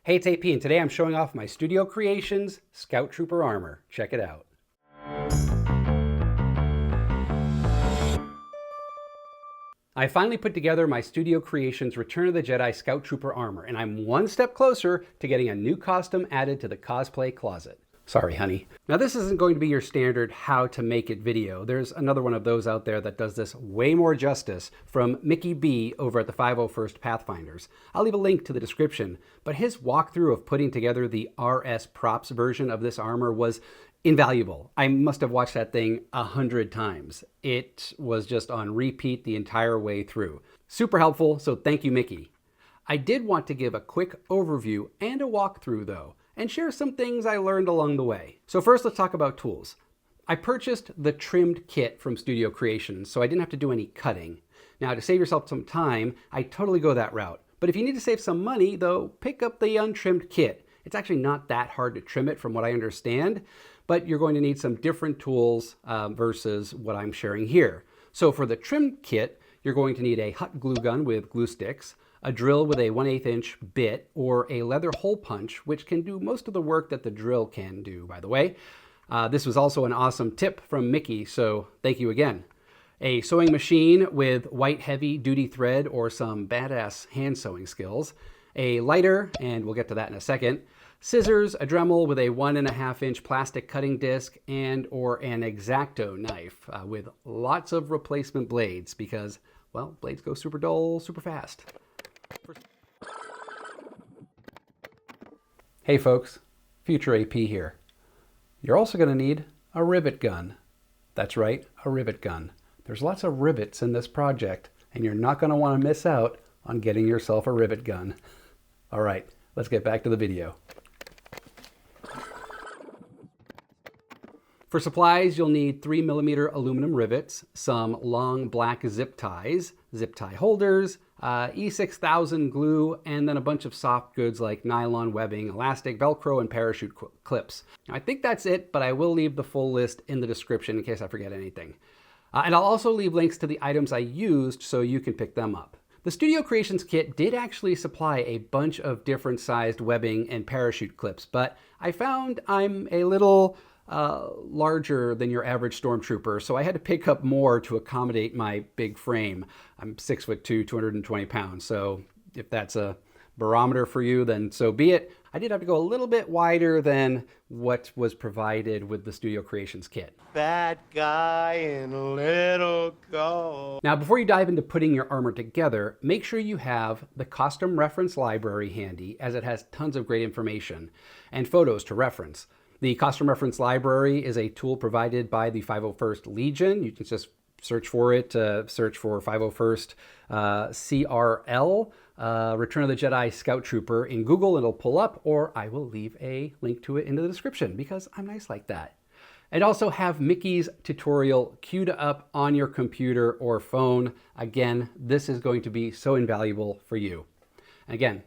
Hey, it's AP, and today I'm showing off my Studio Creations Scout Trooper armor. Check it out. I finally put together my Studio Creations Return of the Jedi Scout Trooper armor, and I'm one step closer to getting a new costume added to the cosplay closet. Sorry, honey. Now, this isn't going to be your standard how to make it video. There's another one of those out there that does this way more justice from Mickey B over at the 501st Pathfinders. I'll leave a link to the description, but his walkthrough of putting together the RS props version of this armor was invaluable. I must have watched that thing 100 times. It was just on repeat the entire way through. Super helpful, so thank you, Mickey. I did want to give a quick overview and a walkthrough though, and share some things I learned along the way. So first, let's talk about tools. I purchased the trimmed kit from Studio Creations, so I didn't have to do any cutting. Now, to save yourself some time, I totally go that route. But if you need to save some money, though, pick up the untrimmed kit. It's actually not that hard to trim it from what I understand, but you're going to need some different tools versus what I'm sharing here. So for the trimmed kit, you're going to need a hot glue gun with glue sticks, a drill with a 1/8 inch bit, or a leather hole punch, which can do most of the work that the drill can do, by the way. This was also an awesome tip from Mickey, so thank you again. A sewing machine with white heavy duty thread or some badass hand sewing skills, a lighter, and we'll get to that in a second, scissors, a Dremel with a 1.5 inch plastic cutting disc, and or an X-Acto knife with lots of replacement blades because, well, blades go super dull, super fast. Hey folks, Future AP here. You're also going to need a rivet gun. That's right, a rivet gun. There's lots of rivets in this project, and you're not going to want to miss out on getting yourself a rivet gun. All right, let's get back to the video. For supplies, you'll need 3mm aluminum rivets, some long black zip ties, zip tie holders, E6000 glue, and then a bunch of soft goods like nylon webbing, elastic, Velcro, and parachute clips. Now, I think that's it, but I will leave the full list in the description in case I forget anything. And I'll also leave links to the items I used so you can pick them up. The Studio Creations kit did actually supply a bunch of different sized webbing and parachute clips, but I found I'm a little larger than your average stormtrooper, so I had to pick up more to accommodate my big frame. I'm 6'2", 220 pounds, so if that's a barometer for you, then so be it. I did have to go a little bit wider than what was provided with the Studio Creations kit. Bad guy in little gold. Now, before you dive into putting your armor together, make sure you have the costume reference library handy, as it has tons of great information and photos to reference. The Costume Reference Library is a tool provided by the 501st Legion. You can just search for it, search for 501st CRL, Return of the Jedi Scout Trooper in Google, and it'll pull up, or I will leave a link to it in the description because I'm nice like that. And also have Mickey's tutorial queued up on your computer or phone. Again, this is going to be so invaluable for you. And again,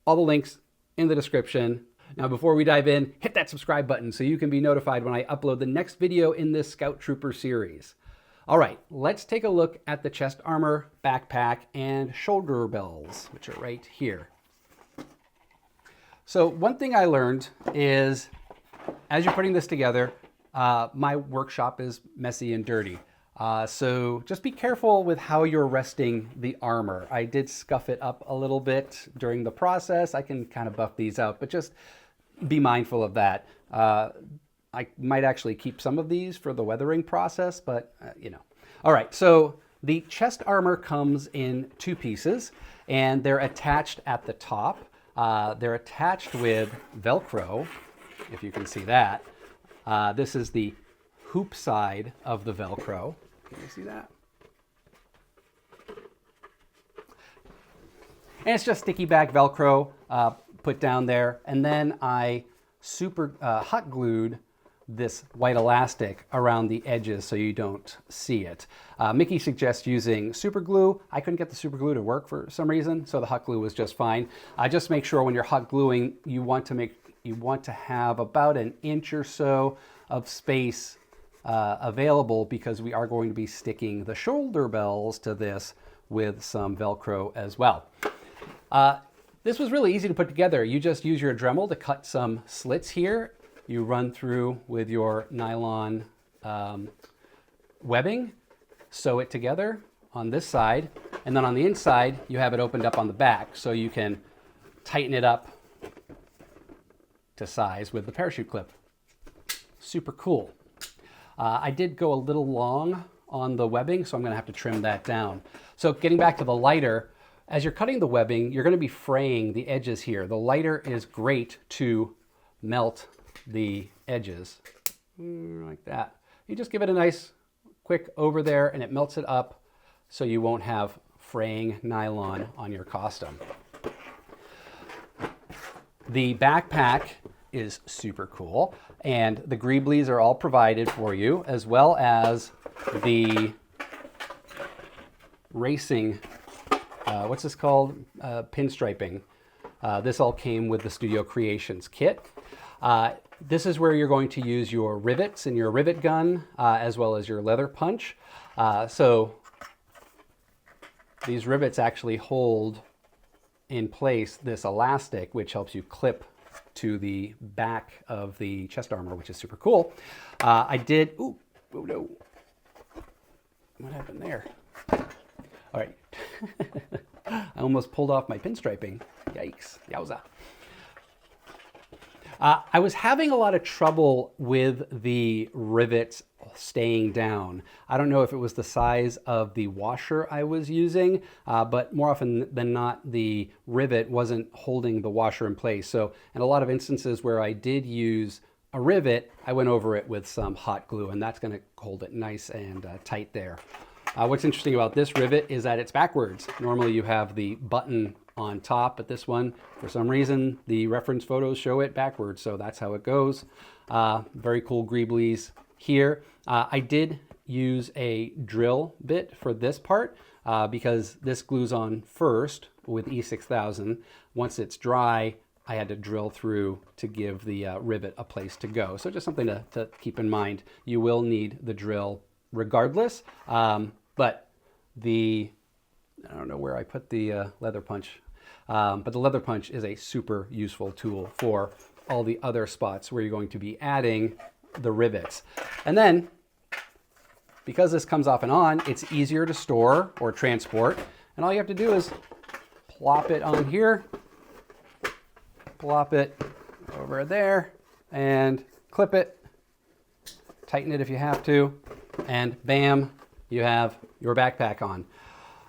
all the links in the description. Now, before we dive in, hit that subscribe button so you can be notified when I upload the next video in this Scout Trooper series. All right, let's take a look at the chest armor, backpack, and shoulder bells, which are right here. So one thing I learned is, as you're putting this together, my workshop is messy and dirty. So just be careful with how you're resting the armor. I did scuff it up a little bit during the process. I can kind of buff these out, but just be mindful of that. I might actually keep some of these for the weathering process, but you know. All right, so the chest armor comes in two pieces, and they're attached at the top. They're attached with Velcro, if you can see that. This is the hoop side of the Velcro. Can you see that? And it's just sticky back Velcro put down there. And then I super hot glued this white elastic around the edges so you don't see it. Mickey suggests using super glue. I couldn't get the super glue to work for some reason, so the hot glue was just fine. Just make sure when you're hot gluing, you want to have about an inch or so of space available, because we are going to be sticking the shoulder bells to this with some Velcro as well. This was really easy to put together. You just use your Dremel to cut some slits here. You run through with your nylon webbing, sew it together on this side, and then on the inside, you have it opened up on the back so you can tighten it up to size with the parachute clip. Super cool. I did go a little long on the webbing, so I'm gonna have to trim that down. So getting back to the lighter, as you're cutting the webbing, you're gonna be fraying the edges here. The lighter is great to melt the edges, like that. You just give it a nice quick over there and it melts it up so you won't have fraying nylon on your costume. The backpack is super cool, and the greeblies are all provided for you, as well as the racing, what's this called? Pinstriping. This all came with the Studio Creations kit. This is where you're going to use your rivets and your rivet gun, as well as your leather punch. So these rivets actually hold in place this elastic, which helps you clip to the back of the chest armor, which is super cool. I did, oh no, what happened there? All right, I almost pulled off my pinstriping. Yikes, yowza. I was having a lot of trouble with the rivets staying down. I don't know if it was the size of the washer I was using, but more often than not, the rivet wasn't holding the washer in place. So in a lot of instances where I did use a rivet, I went over it with some hot glue, and that's going to hold it nice and tight there. What's interesting about this rivet is that it's backwards. Normally you have the button on top, but this one, for some reason, the reference photos show it backwards, so that's how it goes. Very cool greeblies here. I did use a drill bit for this part because this glues on first with E6000. Once it's dry, I had to drill through to give the rivet a place to go. So just something to keep in mind. You will need the drill regardless, but I don't know where I put the leather punch, but the leather punch is a super useful tool for all the other spots where you're going to be adding the rivets. And then, because this comes off and on, it's easier to store or transport. And all you have to do is plop it on here, plop it over there, and clip it, tighten it if you have to, and bam, you have your backpack on.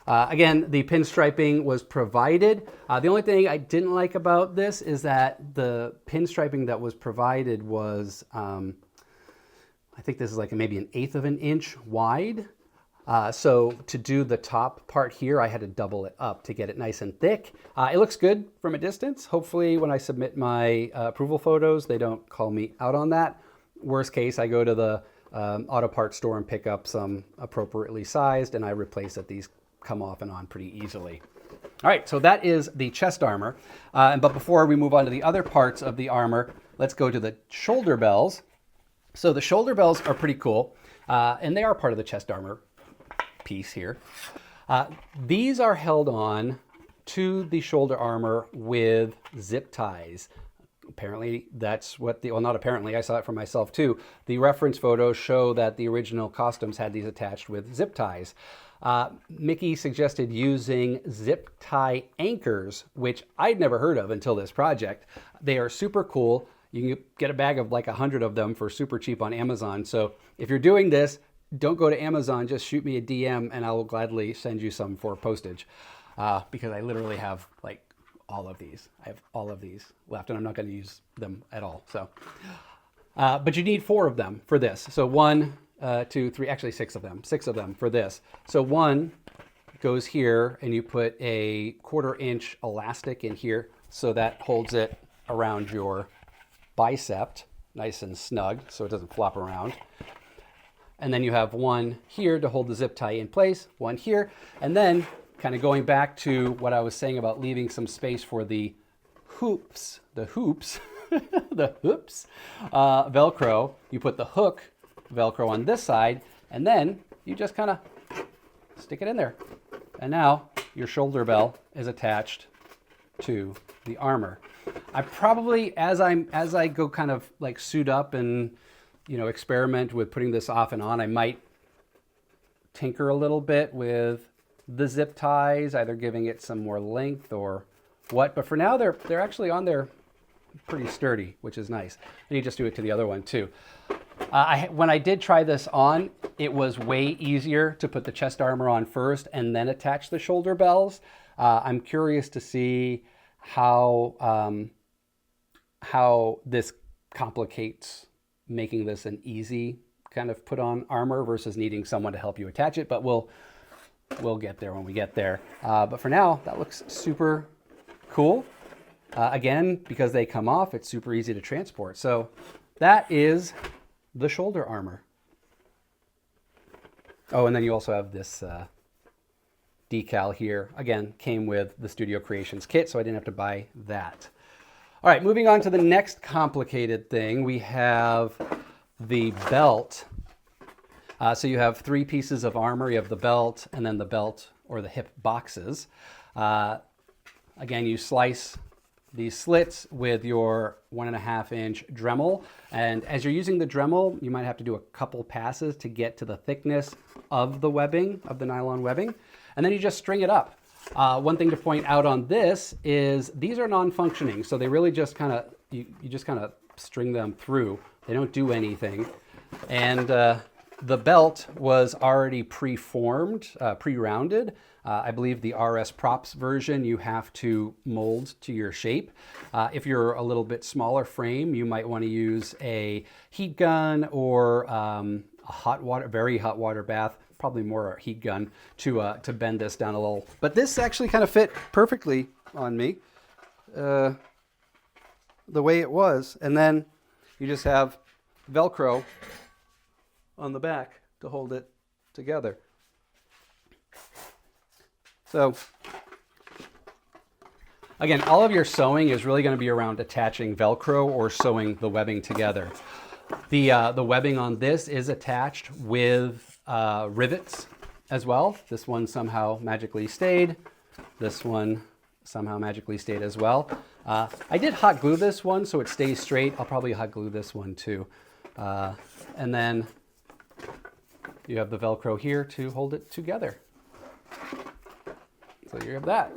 Again, the pinstriping was provided. The only thing I didn't like about this is that the pinstriping that was provided was, I think this is like maybe 1/8 of an inch wide. So to do the top part here, I had to double it up to get it nice and thick. It looks good from a distance. Hopefully when I submit my approval photos, they don't call me out on that. Worst case, I go to the auto parts store and pick up some appropriately sized, and I replace it. These come off and on pretty easily. All right, so that is the chest armor. But before we move on to the other parts of the armor, let's go to the shoulder bells. So the shoulder bells are pretty cool, and they are part of the chest armor piece here. These are held on to the shoulder armor with zip ties. Apparently that's what well, not apparently, I saw it for myself too. The reference photos show that the original costumes had these attached with zip ties. Mickey suggested using zip tie anchors, which I'd never heard of until this project. They are super cool. You can get a bag of like 100 of them for super cheap on Amazon. So if you're doing this, don't go to Amazon, just shoot me a DM and I will gladly send you some for postage. Because I literally have like all of these. I have all of these left and I'm not going to use them at all. So, but you need 4 of them for this. So 1, 2, 3, actually 6 of them. 6 of them for this. So 1 goes here and you put a 1/4 inch elastic in here so that holds it around your bicep, nice and snug so it doesn't flop around. And then you have 1 here to hold the zip tie in place, 1 here, and then kind of going back to what I was saying about leaving some space for the hoops, the hoops Velcro, you put the hook Velcro on this side, and then you just kind of stick it in there. And now your shoulder bell is attached to the armor. I probably, as I go kind of like suit up and, you know, experiment with putting this off and on, I might tinker a little bit with the zip ties, either giving it some more length or what. But for now, they're actually on there pretty sturdy, which is nice. And you just do it to the other one too. When I did try this on, it was way easier to put the chest armor on first and then attach the shoulder bells. I'm curious to see how this complicates making this an easy kind of put on armor versus needing someone to help you attach it, but we'll get there when we get there. But for now, that looks super cool. Again, because they come off, it's super easy to transport. So that is the shoulder armor. Oh, and then you also have this decal here. Again, came with the Studio Creations kit, so I didn't have to buy that. All right, moving on to the next complicated thing, we have the belt. So you have 3 pieces of armor. You have the belt and then the belt or the hip boxes. Again, you slice these slits with your 1.5-inch Dremel. And as you're using the Dremel, you might have to do a couple passes to get to the thickness of the webbing, of the nylon webbing. And then you just string it up. One thing to point out on this is these are non-functioning. So they really just kind of, you just kind of string them through. They don't do anything. And the belt was already pre-formed, pre-rounded. I believe the RS Props version, you have to mold to your shape. If you're a little bit smaller frame, you might want to use a heat gun or a very hot water bath, probably more a heat gun to bend this down a little. But this actually kind of fit perfectly on me, the way it was. And then you just have Velcro on the back to hold it together. So again, all of your sewing is really going to be around attaching Velcro or sewing the webbing together. The webbing on this is attached with rivets as well. This one somehow magically stayed. This one somehow magically stayed as well. I did hot glue this one so it stays straight. I'll probably hot glue this one too. And then you have the Velcro here to hold it together. So you have that.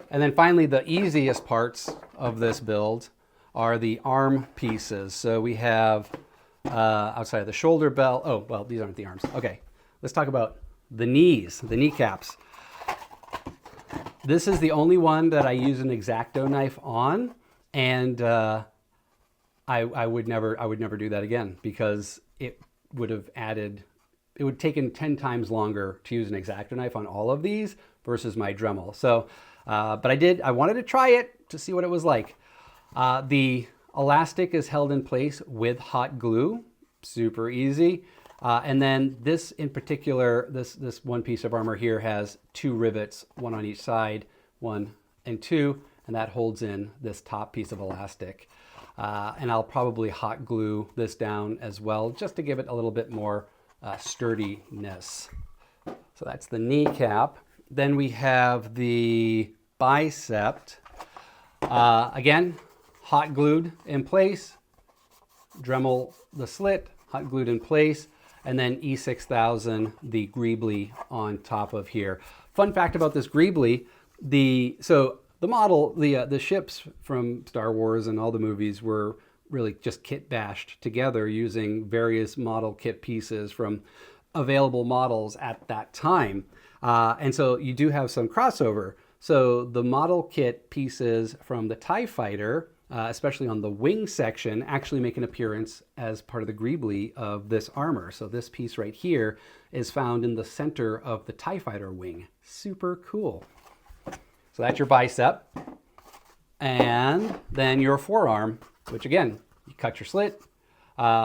And then finally, the easiest parts of this build are the arm pieces. So we have outside of the shoulder belt. Oh, well, these aren't the arms. Okay, let's talk about the knees, the kneecaps. This is the only one that I use an X-Acto knife on, and I would never do that again because it would have taken 10 times longer to use an X-Acto knife on all of these versus my Dremel. So, but I wanted to try it to see what it was like. The elastic is held in place with hot glue, super easy. And then this in particular, this one piece of armor here has 2 rivets, one on each side, 1 and 2, and that holds in this top piece of elastic. And I'll probably hot glue this down as well, just to give it a little bit more sturdiness. So that's the kneecap. Then we have the bicep. Again, hot glued in place, Dremel the slit, hot glued in place, and then E6000, the greebly on top of here. Fun fact about this greebly, the ships from Star Wars and all the movies were really just kit bashed together using various model kit pieces from available models at that time. And so you do have some crossover. So the model kit pieces from the TIE Fighter, especially on the wing section, actually make an appearance as part of the greebly of this armor. So this piece right here is found in the center of the TIE Fighter wing. Super cool. So that's your bicep. And then your forearm, which again, you cut your slit.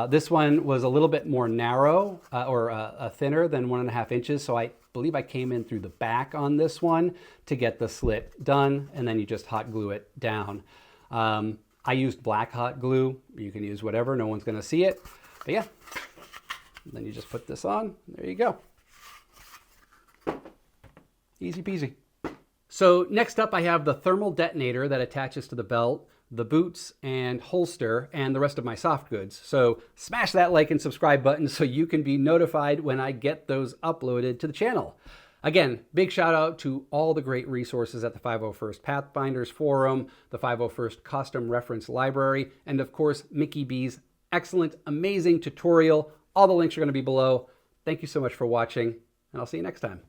This one was a little bit more narrow or thinner than 1.5 inches. So I believe I came in through the back on this one to get the slit done. And then you just hot glue it down. I used black hot glue. You can use whatever. No one's going to see it. But yeah, and then you just put this on. There you go. Easy peasy. So next up, I have the thermal detonator that attaches to the belt, the boots and holster, and the rest of my soft goods. So smash that like and subscribe button so you can be notified when I get those uploaded to the channel. Again, big shout out to all the great resources at the 501st Pathfinders Forum, the 501st Custom Reference Library, and of course, Mickey B's excellent, amazing tutorial. All the links are going to be below. Thank you so much for watching, and I'll see you next time.